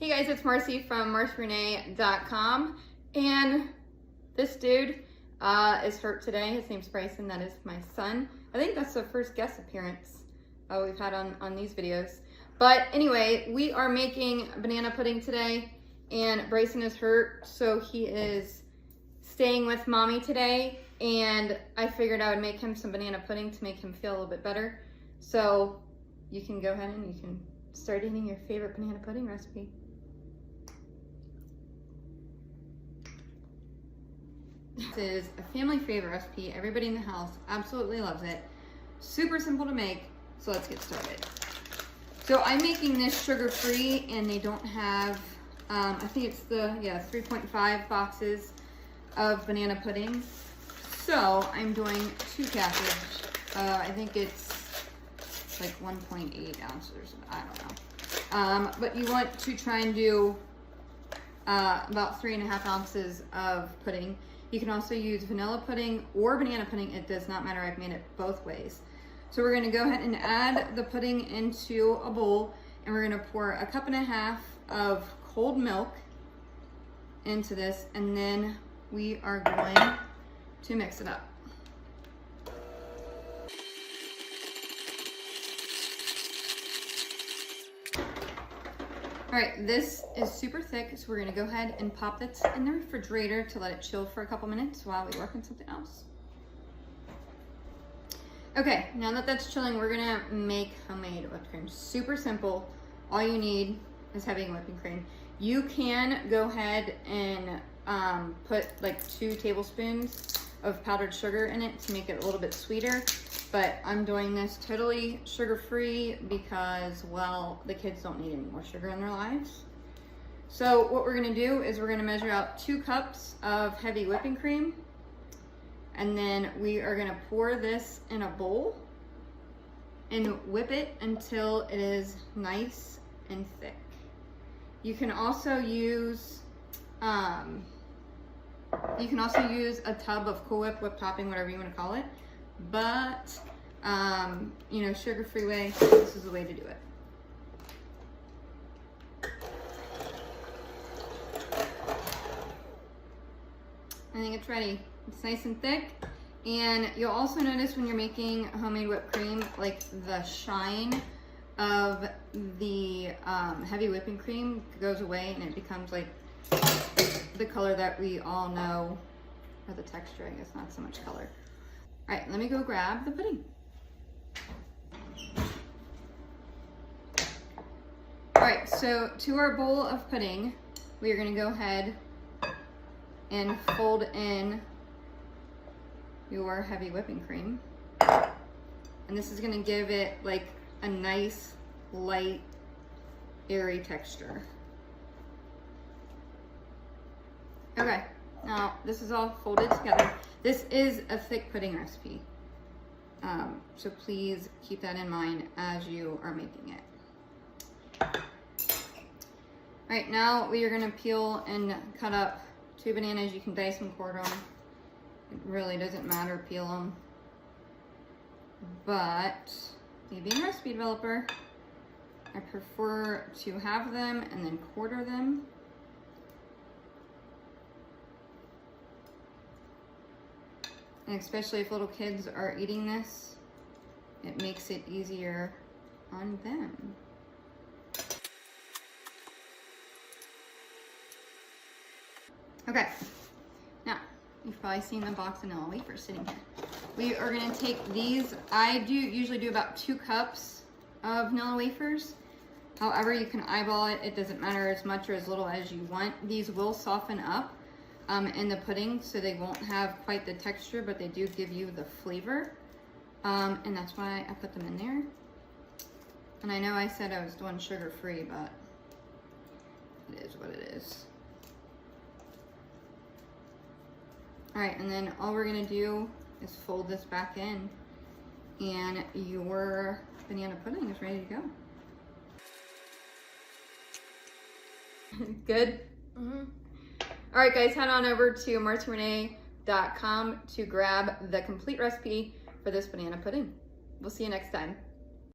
Hey guys, it's Marci from MarciRenee.com, and this dude is hurt today. His name's Bryson. That is my son. I think that's the first guest appearance we've had on these videos. But anyway, we are making banana pudding today, and Bryson is hurt, so he is staying with mommy today, and I figured I would make him some banana pudding to make him feel a little bit better. So you can go ahead and you can start eating your favorite banana pudding recipe. This is a family favorite recipe. Everybody in the house absolutely loves it. Super simple to make, so let's get started. So I'm making this sugar-free, and they don't have, I think it's the, 3.5 boxes of banana pudding. So I'm doing 2 package. I think it's like 1.8 ounces, I don't know. But you want to try and do about 3.5 ounces of pudding. You can also use vanilla pudding or banana pudding. It does not matter. I've made it both ways. So we're going to go ahead and add the pudding into a bowl, and we're going to pour 1.5 cups of cold milk into this, and then we are going to mix it up. All right, this is super thick, so we're gonna go ahead and pop this in the refrigerator to let it chill for a couple minutes while we work on something else. Okay, now that that's chilling, we're gonna make homemade whipped cream. Super simple. All you need is heavy whipping cream. You can go ahead and put like 2 tablespoons of powdered sugar in it to make it a little bit sweeter. But I'm doing this totally sugar-free because, well, the kids don't need any more sugar in their lives. So what we're gonna do is we're gonna measure out 2 cups of heavy whipping cream, and then we are gonna pour this in a bowl and whip it until it is nice and thick. You can also use a tub of Cool Whip, whipped topping, whatever you want to call it. But, you know, sugar-free way, this is the way to do it. I think it's ready. It's nice and thick. And you'll also notice when you're making homemade whipped cream, like the shine of the heavy whipping cream goes away, and it becomes like the color that we all know, or the texture, I guess, not so much color. All right, let me go grab the pudding. All right, so to our bowl of pudding, we are gonna go ahead and fold in your heavy whipping cream. And this is gonna give it like a nice, light, airy texture. Okay, now this is all folded together. This is a thick pudding recipe, so please keep that in mind as you are making it. All right, now we are gonna peel and cut up 2 bananas. You can dice them, quarter them. It really doesn't matter, peel them. But me being a recipe developer, I prefer to have them and then quarter them. And especially if little kids are eating this, it makes it easier on them. Okay, now you've probably seen the box of vanilla wafers sitting here. We are gonna take these. I usually do about 2 cups of vanilla wafers. However, you can eyeball it. It doesn't matter as much or as little as you want. These will soften up in the pudding, so they won't have quite the texture, but they do give you the flavor, and that's why I put them in there. And I know I said I was doing sugar-free, but it is what it is. All right, and then all we're gonna do is fold this back in, and your banana pudding is ready to go. Good? Mm-hmm. All right, guys, head on over to MarciRenee.com to grab the complete recipe for this banana pudding. We'll see you next time.